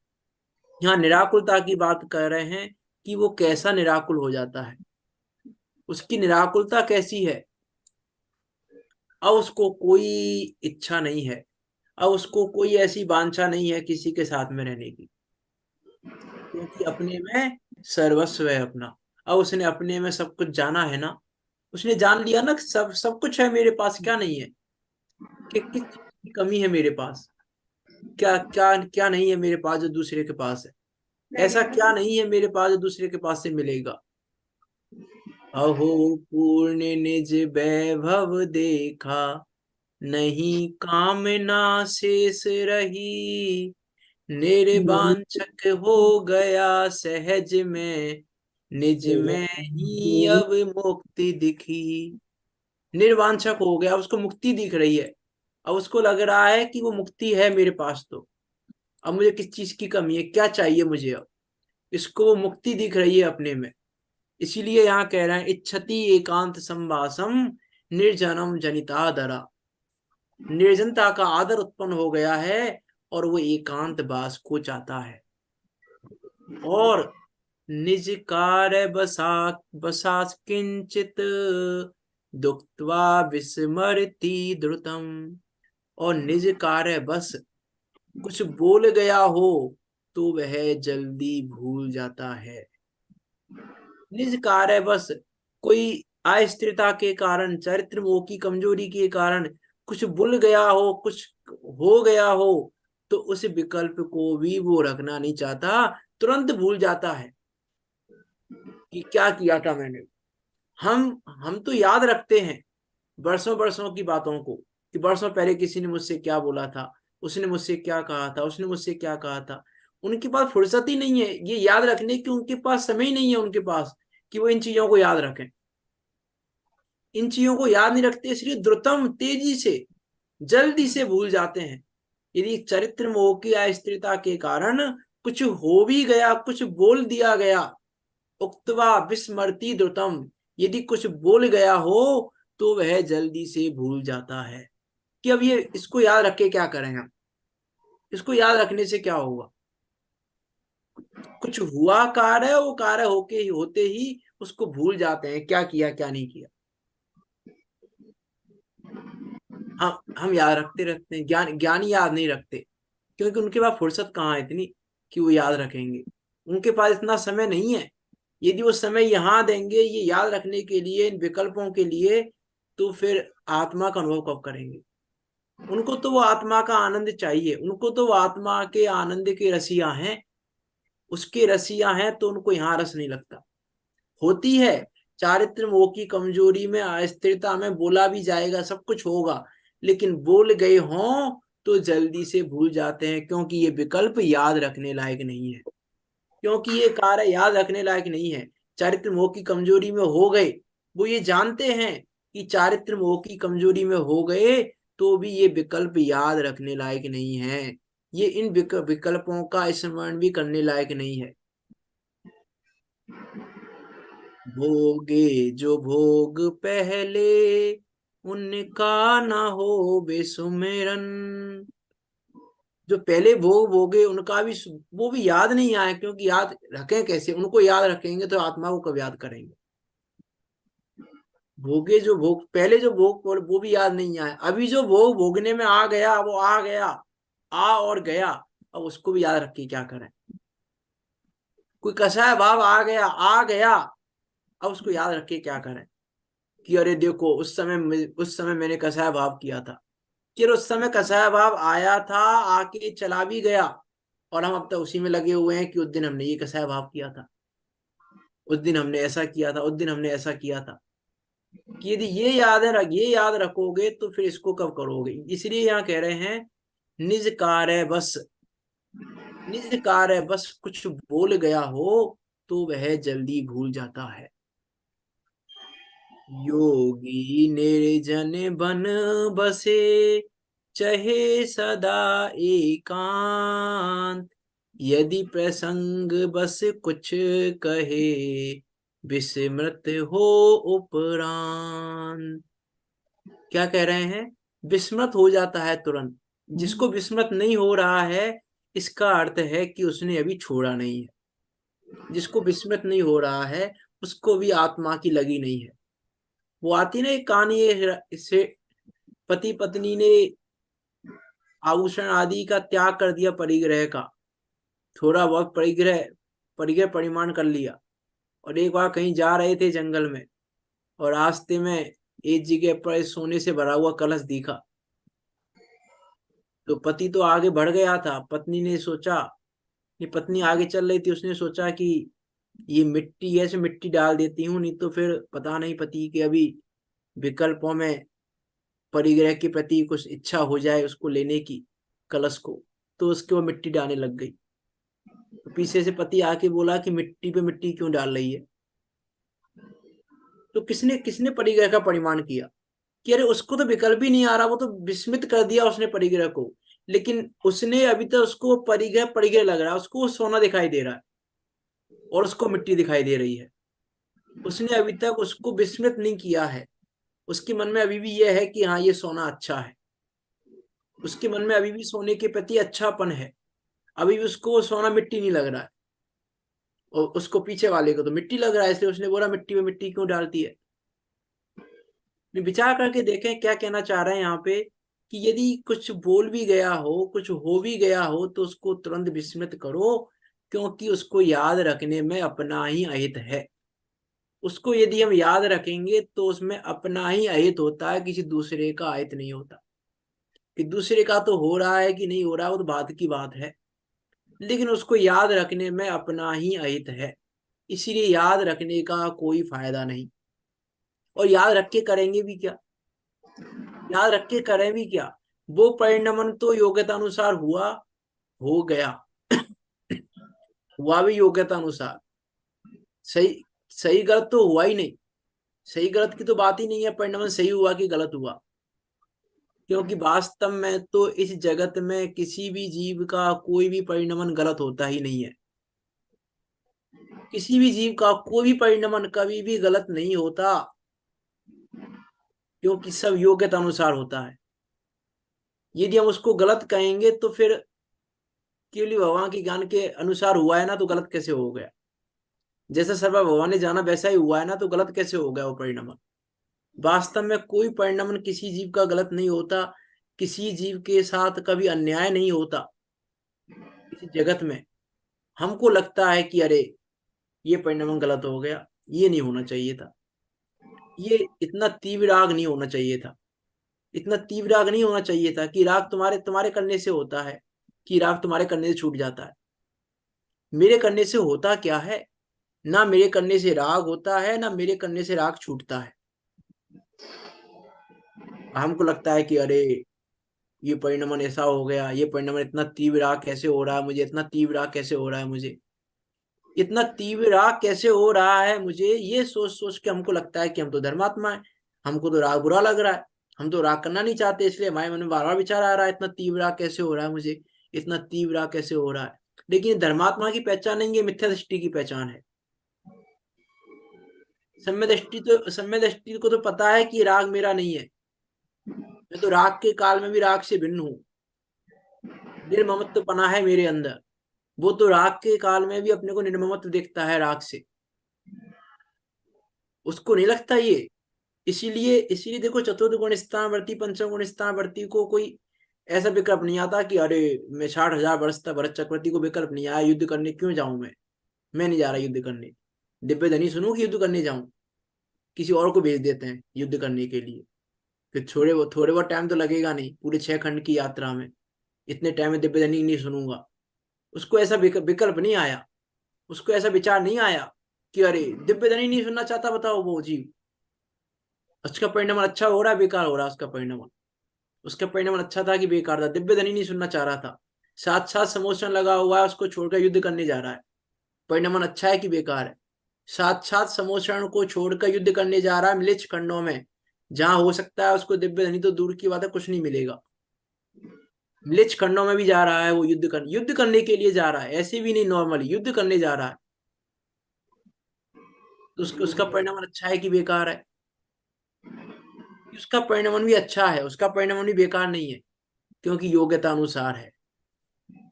यहाँ निराकुलता की बात कर रहे हैं कि वो कैसा निराकुल हो जाता है, उसकी निराकुलता कैसी है। अब उसको कोई इच्छा नहीं है, अब उसको कोई ऐसी वांछा नहीं है किसी के साथ में रहने की, क्योंकि अपने में सर्वस्व है अपना। अब उसने अपने में सब कुछ जाना है ना, उसने जान लिया ना कि सब सब कुछ है मेरे पास, क्या नहीं है, कि किस चीज की कमी है मेरे पास, क्या क्या क्या नहीं है मेरे पास जो दूसरे के पास है, ऐसा क्या नहीं है मेरे पास जो दूसरे के पास से मिलेगा। अहो पूर्ण निज वैभव देखा, नहीं कामना शेष रही, निर्वांछक हो गया सहज में, निज में ही अब मुक्ति दिखी। निर्वांछक हो गया, उसको मुक्ति दिख रही है। अब उसको लग रहा है कि वो मुक्ति है मेरे पास, तो अब मुझे किस चीज की कमी है, क्या चाहिए मुझे अब। इसको वो मुक्ति दिख रही है अपने में। इसीलिए यहाँ कह रहे हैं इच्छति एकांत संवासम निर्जनम जनिता दरा। निर्जनता का आदर उत्पन्न हो गया है और वो एकांत वास को चाहता है। और निज कार्य बसा बसा किंचित दुक्त्वा विस्मरति द्रुतम। और निज कार्य बस कुछ बोल गया हो तो वह जल्दी भूल जाता है। निज कार्य बस कोई अस्थिरता के कारण, चरित्र मोह की कमजोरी के कारण कुछ भूल गया हो, कुछ हो गया हो, तो उस विकल्प को भी वो रखना नहीं चाहता, तुरंत भूल जाता है कि क्या किया था मैंने। हम तो याद रखते हैं वर्षों वर्षों की बातों को, कि वर्षों पहले किसी ने मुझसे क्या बोला था, उसने मुझसे क्या कहा था, उसने मुझसे क्या कहा था। उनके पास फुर्सत ही नहीं है ये याद रखने की, उनके पास समय ही नहीं है उनके पास कि वो इन चीजों को याद रखें। इन चीजों को याद नहीं रखते, इसलिए द्रुतम तेजी से, जल्दी से भूल जाते हैं। यदि चरित्र मोह की अस्थिरता के कारण कुछ हो भी गया, कुछ बोल दिया गया, उक्तवा विस्मृति द्रुतम, यदि कुछ बोल गया हो तो वह जल्दी से भूल जाता है। कि अब ये इसको याद रख के क्या करें हम, इसको याद रखने से क्या होगा। कुछ हुआ कार्य, वो कार्य होके ही होते ही उसको भूल जाते हैं क्या किया क्या नहीं किया। हम याद रखते रहते हैं, ज्ञानी याद नहीं रखते, क्योंकि उनके पास फुर्सत कहाँ है इतनी कि वो याद रखेंगे। उनके पास इतना समय नहीं है। यदि वो समय यहाँ देंगे ये याद रखने के लिए, इन विकल्पों के लिए, तो फिर आत्मा का अनुभव कब करेंगे। उनको तो वो आत्मा का आनंद चाहिए, उनको तो वो आत्मा के आनंद के रसिया हैं, उसके रसिया हैं, तो उनको यहाँ रस नहीं लगता। होती है चारित्र मोह की कमजोरी में, अस्थिरता में बोला भी जाएगा, सब कुछ होगा, लेकिन बोल गए हों तो जल्दी से भूल जाते हैं, क्योंकि ये विकल्प याद रखने लायक नहीं है, क्योंकि ये कार्य याद रखने लायक नहीं है। चारित्र मोह की कमजोरी में हो गए, वो ये जानते हैं कि चारित्र मोह की कमजोरी में हो गए, तो भी ये विकल्प याद रखने लायक नहीं है। ये इन विकल्पों का स्मरण भी करने लायक नहीं है। भोगे जो भोग पहले, उनका ना हो बेसुमेरन। जो पहले भोग भोगे उनका भी वो भी याद नहीं आए, क्योंकि याद रखें कैसे, उनको याद रखेंगे तो आत्मा को कब याद करेंगे। भोगे जो भोग पहले जो भोग वो भी याद नहीं आए, अभी जो भोग भोगने में आ गया वो आ गया, आ और गया, अब उसको भी याद रख के क्या करें। कोई कसाय भाव आ गया, आ गया, अब उसको याद रख के क्या करें। कि अरे देखो उस समय मैंने कसाय भाव किया था, कि उस समय कसाय भाव आया था, आके चला भी गया, और हम अब तक उसी में लगे हुए हैं कि उस दिन हमने ये कसाय भाव किया था, उस दिन हमने ऐसा किया था, उस दिन हमने ऐसा किया था। कि यदि ये याद रखोगे तो फिर इसको कब करोगे। इसलिए यहाँ कह रहे हैं निज कार्य बस, निज कार्य बस कुछ बोल गया हो तो वह जल्दी भूल जाता है। योगी निर्जन बन बसे, चहे सदा एकांत, यदि प्रसंग बस कुछ कहे, विस्मृत हो उपरांत। क्या कह रहे हैं, विस्मृत हो जाता है तुरंत। जिसको विस्मृत नहीं हो रहा है, इसका अर्थ है कि उसने अभी छोड़ा नहीं है। जिसको विस्मृत नहीं हो रहा है, उसको भी आत्मा की लगी नहीं है। वो आती ना एक कहानी, इससे पति पत्नी ने आभूषण आदि का त्याग कर दिया परिग्रह का, थोड़ा बहुत परिग्रह परिग्रह परिमाण कर लिया, और एक बार कहीं जा रहे थे जंगल में, और रास्ते में एक जगह पर सोने से भरा हुआ कलश दिखा। तो पति तो आगे बढ़ गया था, पत्नी ने सोचा, ये पत्नी आगे चल रही थी, उसने सोचा कि ये मिट्टी है, इसमें मिट्टी डाल देती हूँ, नहीं तो फिर पता नहीं पति के अभी विकल्पों में परिग्रह के प्रति कुछ इच्छा हो जाए उसको लेने की, कलश को। तो उसके वो मिट्टी डालने लग गई। तो पीछे से पति आके बोला कि मिट्टी पे मिट्टी क्यों डाल रही है। तो किसने किसने परिग्रह का परिमाण किया कि अरे उसको तो विकल्प ही नहीं आ रहा, वो तो विस्मित कर दिया उसने परिग्रह को। लेकिन उसने अभी तक उसको परिग्रह परिग्रह लग रहा है, उसको सोना दिखाई दे रहा है और उसको मिट्टी दिखाई दे रही है। उसने अभी तक उसको विस्मित नहीं किया है। उसके मन में अभी भी यह है कि हाँ ये सोना अच्छा है। उसके मन में अभी भी सोने के प्रति अच्छापन है। अभी भी उसको सोना मिट्टी नहीं लग रहा है, और उसको पीछे वाले को तो मिट्टी लग रहा है, इसलिए उसने बोला मिट्टी में मिट्टी क्यों डालती है। विचार करके देखें क्या कहना चाह रहे हैं यहाँ पे, कि यदि कुछ बोल भी गया हो, कुछ हो भी गया हो, तो उसको तुरंत विस्मृत करो, क्योंकि उसको याद रखने में अपना ही अहित है। उसको यदि हम याद रखेंगे तो उसमें अपना ही अहित होता है, किसी दूसरे का अहित नहीं होता। कि दूसरे का तो हो रहा है कि नहीं हो रहा है वो तो बात की बात है, लेकिन उसको याद रखने में अपना ही अहित है। इसीलिए याद रखने का कोई फायदा नहीं। और याद रख के करेंगे भी क्या, याद रख के करें भी क्या। वो परिणमन तो योग्यता अनुसार हुआ, हो गया, हुआ भी योग्यता अनुसार। सही सही गलत तो हुआ ही नहीं, सही गलत की तो बात ही नहीं है, परिणमन सही हुआ कि गलत हुआ। क्योंकि वास्तव में तो इस जगत में किसी भी जीव का कोई भी परिणमन गलत होता ही नहीं है। किसी भी जीव का कोई भी परिणमन कभी भी गलत नहीं होता, क्योंकि सब योग्यता अनुसार होता है। यदि हम उसको गलत कहेंगे तो फिर केवल भगवान के ज्ञान के अनुसार हुआ है ना, तो गलत कैसे हो गया। जैसा सर्व भगवान ने जाना वैसा ही हुआ है ना, तो गलत कैसे हो गया वो परिणमन। वास्तव में कोई परिणमन किसी जीव का गलत नहीं होता। किसी जीव के साथ कभी अन्याय नहीं होता इस जगत में। हमको लगता है कि अरे ये परिणमन गलत हो गया, ये नहीं होना चाहिए था, ये इतना तीव्र राग नहीं होना चाहिए था, इतना तीव्र राग नहीं होना चाहिए था। कि राग तुम्हारे तुम्हारे करने से होता है, कि राग तुम्हारे करने से छूट जाता है। मेरे करने से होता क्या है, ना मेरे करने से राग होता है, ना मेरे करने से राग छूटता है। हमको लगता है कि अरे ये परिणमन ऐसा हो गया, ये परिणमन इतना तीव्र राग कैसे हो रहा है मुझे, इतना तीव्र राग कैसे हो रहा है मुझे, इतना तीव्र राग कैसे हो रहा है मुझे, ये सोच सोच के हमको लगता है कि हम तो धर्मात्मा है। हमको तो राग बुरा लग रहा है, हम तो राग करना नहीं चाहते, इसलिए हमारे मन में बार बार विचार आ रहा है इतना तीव्र राग कैसे हो रहा है मुझे, इतना तीव्र राग कैसे हो रहा है। लेकिन धर्मात्मा की पहचान नहीं, ये मिथ्या दृष्टि की पहचान है। सम्य दृष्टि को तो पता है कि राग मेरा नहीं है, मैं तो राग के काल में भी राग से भिन्न हूँ। निर्ममत्व पना है मेरे अंदर। वो तो राग के काल में भी अपने को निर्ममत्व देखता है राग से, उसको नहीं लगता ये। इसीलिए इसीलिए देखो, चतुर्थ गुण स्थानवर्ती पंचम गुण स्थानवर्ती को कोई ऐसा विकल्प नहीं आता कि अरे मैं 60,000 वर्ष तक भरत चक्रवर्ती को विकल्प नहीं आया युद्ध करने, क्यों जाऊं मैं नहीं जा रहा युद्ध करने। दिव्य धनी सुनू कि युद्ध करने जाऊं, किसी और को भेज देते हैं युद्ध करने के लिए। फिर थोड़े बहुत टाइम तो लगेगा नहीं, पूरे 6 खंड की यात्रा में इतने टाइम में दिव्य धनी नहीं सुनूंगा। उसको ऐसा विकल्प नहीं आया, उसको ऐसा विचार नहीं आया कि अरे दिव्य धनी नहीं सुनना चाहता, बताओ वो जीव। उसका परिणमन अच्छा हो रहा है बेकार हो रहा है? उसका परिणमन अच्छा था कि बेकार था? दिव्य धनी नहीं सुनना चाह रहा था, साथ साथ समोषण लगा हुआ है, उसको छोड़कर युद्ध करने जा रहा है। परिणमन अच्छा है कि बेकार है? साथ साथ समोषण को छोड़कर युद्ध करने जा रहा है म्लेच्छ खंडों में, जहां हो सकता है उसको दिव्य धनी तो दूर की बात है कुछ नहीं मिलेगा। म्लेच्छ खंडों में भी जा रहा है वो, युद्ध करने के लिए जा रहा है, ऐसे भी नहीं नॉर्मली युद्ध करने जा रहा है। तो उसका परिणमन अच्छा है कि बेकार है? उसका परिणमन भी अच्छा है, उसका परिणमन भी बेकार नहीं है, क्योंकि योग्यता अनुसार है।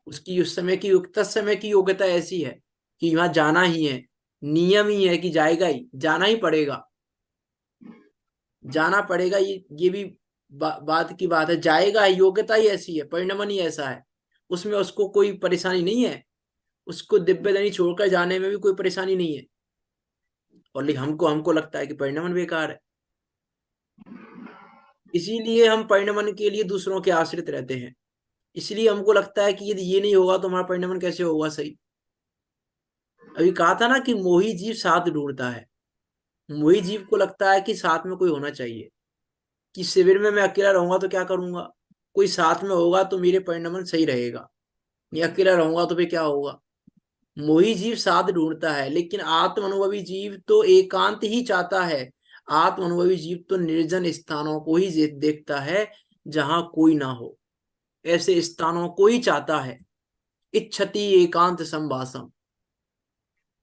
उसकी उस समय की समय की योग्यता ऐसी है कि वहां जाना ही है, नियम ही है कि जाएगा ही, जाना ही पड़ेगा, जाना पड़ेगा। ये भी बात की बात है, जाएगा ही, योग्यता ही ऐसी है, परिणमन ही ऐसा है, उसमें उसको कोई परेशानी नहीं है, उसको दिव्यधनी छोड़कर जाने में भी कोई परेशानी नहीं है। और लेकिन हमको हमको लगता है कि परिणमन बेकार है, इसीलिए हम परिणमन के लिए दूसरों के आश्रित रहते हैं। इसलिए हमको लगता है कि यदि ये नहीं होगा तो हमारा परिणमन कैसे होगा सही। अभी कहा था ना कि मोही जीव साथ ढूंढता है, मोही जीव को लगता है कि साथ में कोई होना चाहिए, कि शिविर में मैं अकेला रहूंगा तो क्या करूंगा, कोई साथ में होगा तो मेरे परिणमन सही रहेगा, नहीं अकेला रहूंगा तो फिर क्या होगा। मोही जीव साथ ढूंढता है, लेकिन आत्म अनुभवी जीव तो एकांत ही चाहता है। आत्म अनुभवी जीव तो निर्जन स्थानों को ही देखता है जहां कोई ना हो, ऐसे स्थानों को ही चाहता है। इच्छति एकांत संवासम,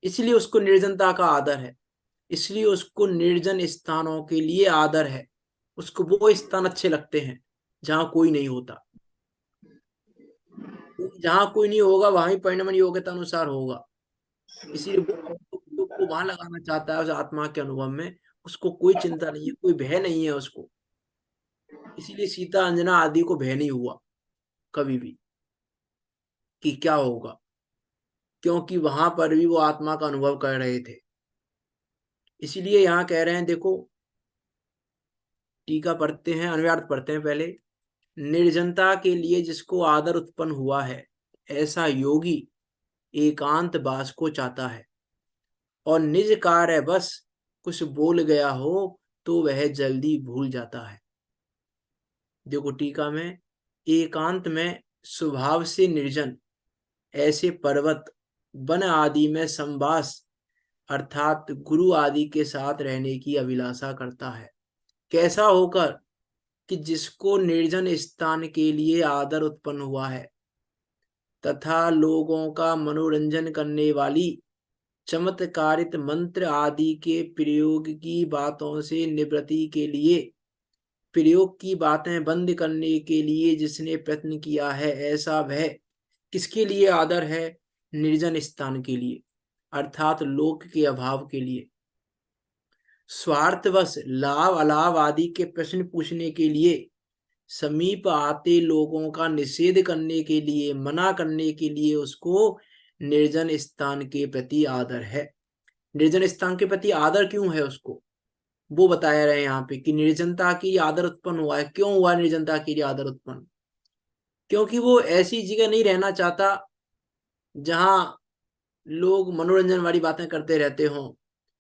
इसलिए उसको निर्जनता का आदर है, इसलिए उसको निर्जन स्थानों के लिए आदर है। उसको वो स्थान अच्छे लगते हैं जहां कोई नहीं होता, जहां कोई नहीं होगा वहां ही परिणमन योग्यता अनुसार होगा। इसीलिए वो को वहां लगाना चाहता है उस आत्मा के अनुभव में, उसको कोई चिंता नहीं है, कोई भय नहीं है उसको। इसीलिए सीता अंजना आदि को भय नहीं हुआ कभी भी कि क्या होगा, क्योंकि वहां पर भी वो आत्मा का अनुभव कर रहे थे। इसीलिए यहाँ कह रहे हैं, देखो टीका पढ़ते हैं, अनुवाद पढ़ते हैं पहले। निर्जनता के लिए जिसको आदर उत्पन्न हुआ है, ऐसा योगी एकांत वास को चाहता है, और निज कार्य बस कुछ बोल गया हो तो वह जल्दी भूल जाता है। देखो टीका में, एकांत में स्वभाव से निर्जन, ऐसे पर्वत वन आदि में संवास अर्थात गुरु आदि के साथ रहने की अभिलाषा करता है। कैसा होकर? कि जिसको निर्जन स्थान के लिए आदर उत्पन्न हुआ है, तथा लोगों का मनोरंजन करने वाली चमत्कारित मंत्र आदि के प्रयोग की बातों से निवृत्ति के लिए, प्रयोग की बातें बंद करने के लिए जिसने प्रयत्न किया है, ऐसा वह किसके लिए आदर है? निर्जन स्थान के लिए, अर्थात लोक के अभाव के लिए। स्वार्थवश लाभ अलाभ आदि के प्रश्न पूछने के लिए, समीप आते लोगों का निषेध करने के लिए, मना करने के लिए उसको निर्जन स्थान के प्रति आदर है। निर्जन स्थान के प्रति आदर क्यों है उसको, वो बताया रहे यहाँ पे कि निर्जनता की आदर उत्पन्न हुआ है। क्यों हुआ निर्जनता के लिए आदर उत्पन्न? क्योंकि वो ऐसी जगह नहीं रहना चाहता जहां लोग मनोरंजन वाली बातें करते रहते हों,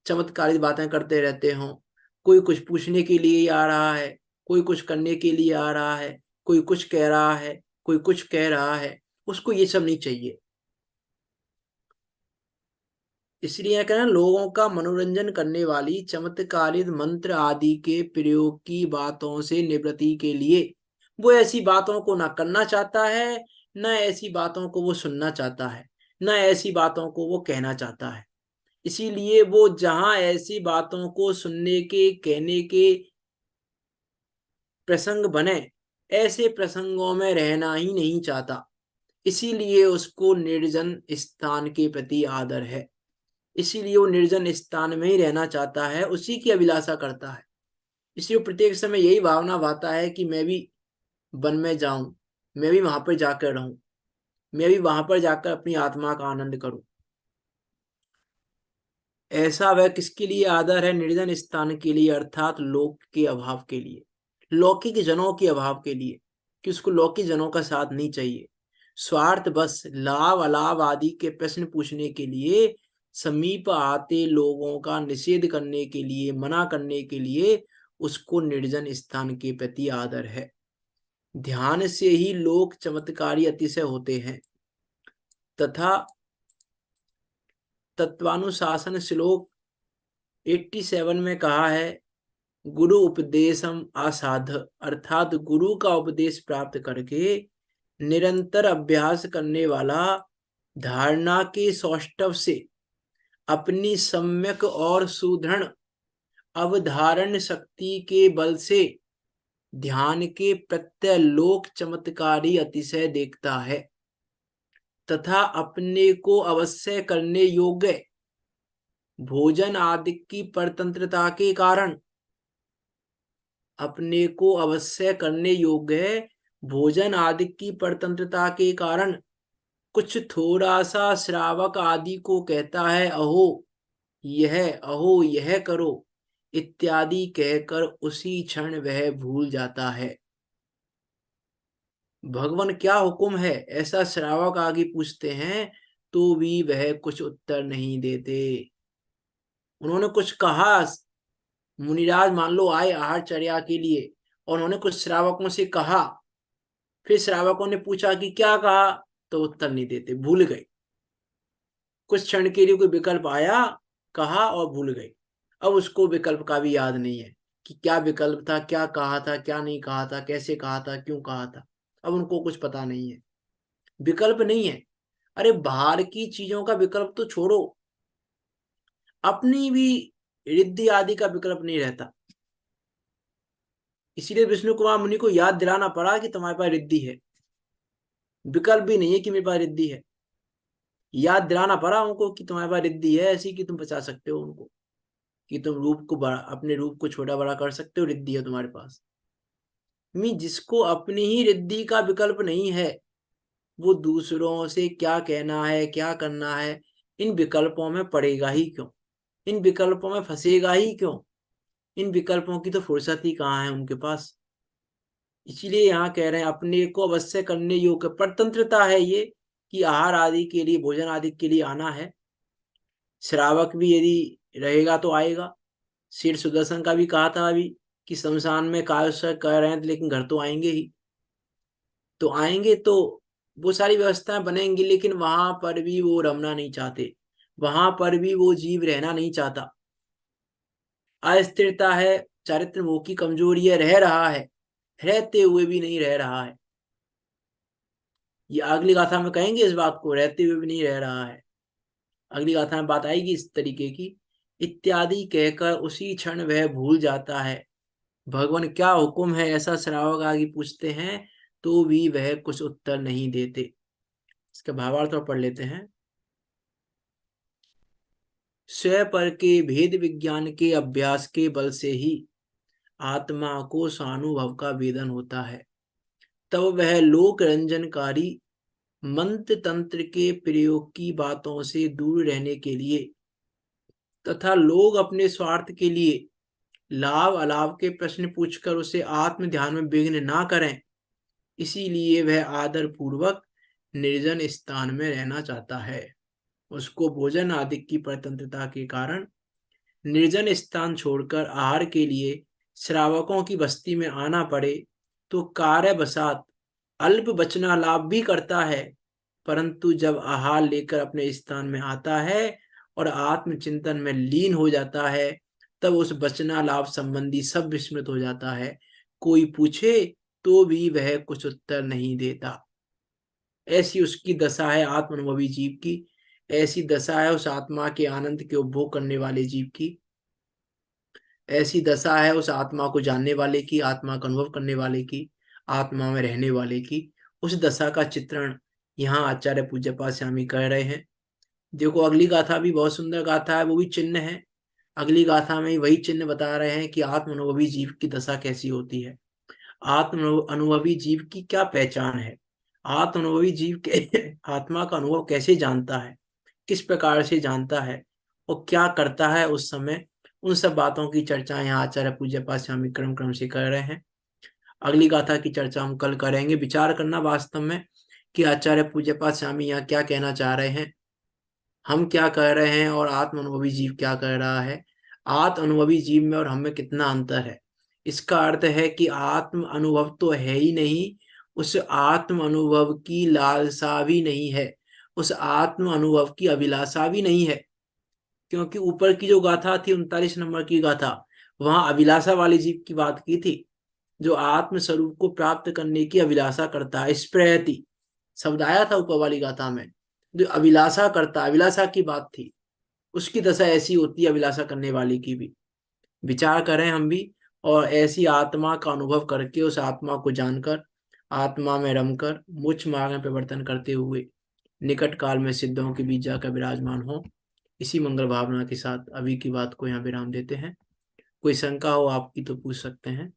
चमत्कारिक बातें करते रहते हों। कोई कुछ पूछने के लिए आ रहा है, कोई कुछ करने के लिए आ रहा है, कोई कुछ कह रहा है, कोई कुछ कह रहा है, उसको ये सब नहीं चाहिए। इसलिए कहना, लोगों का मनोरंजन करने वाली चमत्कारिक मंत्र आदि के प्रयोग की बातों से निवृत्ति के लिए वो ऐसी बातों को ना करना चाहता है, न ऐसी बातों को वो सुनना चाहता है, न ऐसी बातों को वो कहना चाहता है। इसीलिए वो जहां ऐसी बातों को सुनने के कहने के प्रसंग बने, ऐसे प्रसंगों में रहना ही नहीं चाहता। इसीलिए उसको निर्जन स्थान के प्रति आदर है, इसीलिए वो निर्जन स्थान में ही रहना चाहता है, उसी की अभिलाषा करता है। इसलिए प्रत्येक समय यही भावना भाता है कि मैं भी वन में जाऊं, मैं भी वहां पर जाकर रहूं, मैं भी वहां पर जाकर अपनी आत्मा का आनंद करूं। ऐसा वह किसके लिए आदर है? निर्जन स्थान के लिए, अर्थात लोक के अभाव के लिए, लौकिक जनों के अभाव के लिए, कि उसको लौकिक जनों का साथ नहीं चाहिए। स्वार्थ बस लाभ अलाभ आदि के प्रश्न पूछने के लिए, समीप आते लोगों का निषेध करने के लिए, मना करने के लिए उसको निर्जन स्थान के प्रति आदर है। ध्यान से ही लोक चमत्कारी अतिशय होते हैं तथा तत्वानुशासन श्लोक 87 में कहा है, गुरु उपदेशम आसाध, अर्थात गुरु का उपदेश प्राप्त करके निरंतर अभ्यास करने वाला धारणा के सौष्ठव से अपनी सम्यक और सुदृढ़ अवधारण शक्ति के बल से ध्यान के प्रत्यलोक चमत्कारी अतिशय देखता है तथा अपने को अवश्य करने योग्य भोजन आदि की परतंत्रता के कारण अपने को अवश्य करने योग्य भोजन आदि की परतंत्रता के कारण कुछ थोड़ा सा श्रावक आदि को कहता है, अहो यह करो इत्यादि कहकर उसी क्षण वह भूल जाता है। भगवान क्या हुक्म है, ऐसा श्रावक आगे पूछते हैं तो भी वह कुछ उत्तर नहीं देते। उन्होंने कुछ कहा, मुनिराज मान लो आए आहारचर्या के लिए और उन्होंने कुछ श्रावकों से कहा, फिर श्रावकों ने पूछा कि क्या कहा, तो उत्तर नहीं देते, भूल गए। कुछ क्षण के लिए कोई विकल्प आया, कहा और भूल गए। अब उसको विकल्प का भी याद नहीं है कि क्या विकल्प था, क्या कहा था, क्या नहीं कहा था, कैसे कहा था, क्यों कहा था, अब उनको कुछ पता नहीं है। विकल्प नहीं है। अरे बाहर की चीजों का विकल्प तो छोड़ो, अपनी भी रिद्धि आदि का विकल्प नहीं रहता। इसीलिए विष्णु कुमार मुनि को याद दिलाना पड़ा कि तुम्हारे पास रिद्धि है। विकल्प भी नहीं है कि मेरे पास रिद्धि है, याद दिलाना पड़ा उनको कि तुम्हारे पास रिद्धि है ऐसी कि तुम बचा सकते हो उनको, कि तुम रूप को बड़ा, अपने रूप को छोटा बड़ा कर सकते हो, रिद्धि है तुम्हारे पास। जिसको अपनी ही रिद्धि का विकल्प नहीं है, वो दूसरों से क्या कहना है, क्या करना है, इन विकल्पों में पड़ेगा ही क्यों, इन विकल्पों में फंसेगा ही क्यों, इन विकल्पों की तो फुर्सत ही कहाँ है उनके पास। इसीलिए यहाँ कह रहे हैं अपने को अवश्य करने योग्य परतंत्रता है ये, कि आहार आदि के लिए, भोजन आदि के लिए आना है। श्रावक भी यदि रहेगा तो आएगा। श्री सुदर्शन का भी कहा था अभी कि शमशान में कार्य कर रहे हैं लेकिन घर तो आएंगे ही, तो आएंगे तो वो सारी व्यवस्थाएं बनेंगी, लेकिन वहां पर भी वो रमना नहीं चाहते, वहां पर भी वो जीव रहना नहीं चाहता। अस्थिरता है, चारित्र मोह की कमजोरी है, रह रहा है, रहते हुए भी नहीं रह रहा है। ये अगली गाथा में कहेंगे इस बात को, रहते हुए भी नहीं रह रहा है। अगली गाथा में बात आएगी इस तरीके की। इत्यादि कहकर उसी क्षण वह भूल जाता है। भगवान क्या हुक्म है, ऐसा श्रावक आगे पूछते हैं तो भी वह कुछ उत्तर नहीं देते। इसका भावार्थ और पढ़ लेते हैं। स्वयं पर के भेद विज्ञान के अभ्यास के बल से ही आत्मा को स्वानुभव का वेदन होता है, तब वह लोक रंजनकारी मंत्र तंत्र के प्रयोग की बातों से दूर रहने के लिए तथा लोग अपने स्वार्थ के लिए लाभ अलाभ के प्रश्न पूछकर उसे आत्म ध्यान में विघ्न ना करें, इसीलिए वह आदर पूर्वक निर्जन स्थान में रहना चाहता है। उसको भोजन आदि की परतंत्रता के कारण निर्जन स्थान छोड़कर आहार के लिए श्रावकों की बस्ती में आना पड़े तो कार्यवशात अल्प बचना लाभ भी करता है, परंतु जब आहार लेकर अपने स्थान में आता है और आत्मचिंतन में लीन हो जाता है, तब उस बचना लाभ संबंधी सब विस्मृत हो जाता है। कोई पूछे तो भी वह कुछ उत्तर नहीं देता। ऐसी उसकी दशा है आत्मानुभवी जीव की, ऐसी दशा है उस आत्मा के आनंद के उपभोग करने वाले जीव की, ऐसी दशा है उस आत्मा को जानने वाले की, आत्मा का अनुभव करने वाले की, आत्मा में रहने वाले की। उस दशा का चित्रण यहाँ आचार्य पूज्यपाद स्वामी कर रहे हैं। देखो अगली गाथा भी बहुत सुंदर गाथा है, वो भी चिन्ह है। अगली गाथा में वही चिन्ह बता रहे हैं कि आत्म अनुभवी जीव की दशा कैसी होती है, आत्म अनुभवी जीव की क्या पहचान है, आत्म अनुभवी जीव के आत्मा का अनुभव कैसे जानता है, किस प्रकार से जानता है और क्या करता है उस समय, उन सब बातों की चर्चा यहाँ आचार्य पूज्यपाद स्वामी क्रम क्रम से कर रहे हैं। अगली गाथा की चर्चा हम कल करेंगे। विचार करना वास्तव में कि आचार्य पूज्यपाद स्वामी यहाँ क्या कहना चाह रहे हैं, हम क्या कह रहे हैं और आत्म अनुभवी जीव क्या कह रहा है, आत्म अनुभवी जीव में और हम में कितना अंतर है। इसका अर्थ है कि आत्म अनुभव तो है ही नहीं, उस आत्म अनुभव की लालसा भी नहीं है, उस आत्म अनुभव की अभिलाषा भी नहीं है। क्योंकि ऊपर की जो गाथा थी 39 नंबर की गाथा, वहां अभिलाषा वाली जीव की बात की थी, जो आत्म स्वरूप को प्राप्त करने की अभिलाषा करता है। स्प्रयति शब्द आया था ऊपर वाली गाथा में, जो अभिलाषा करता, अभिलाषा की बात थी, उसकी दशा ऐसी होती है अभिलाषा करने वाले की भी। विचार करें हम भी, और ऐसी आत्मा का अनुभव करके, उस आत्मा को जानकर, आत्मा में रमकर मोक्ष मार्ग में परिवर्तन करते हुए निकट काल में सिद्धों के बीच जाकर विराजमान हो। इसी मंगल भावना के साथ अभी की बात को यहाँ विराम देते हैं। कोई शंका हो आपकी तो पूछ सकते हैं।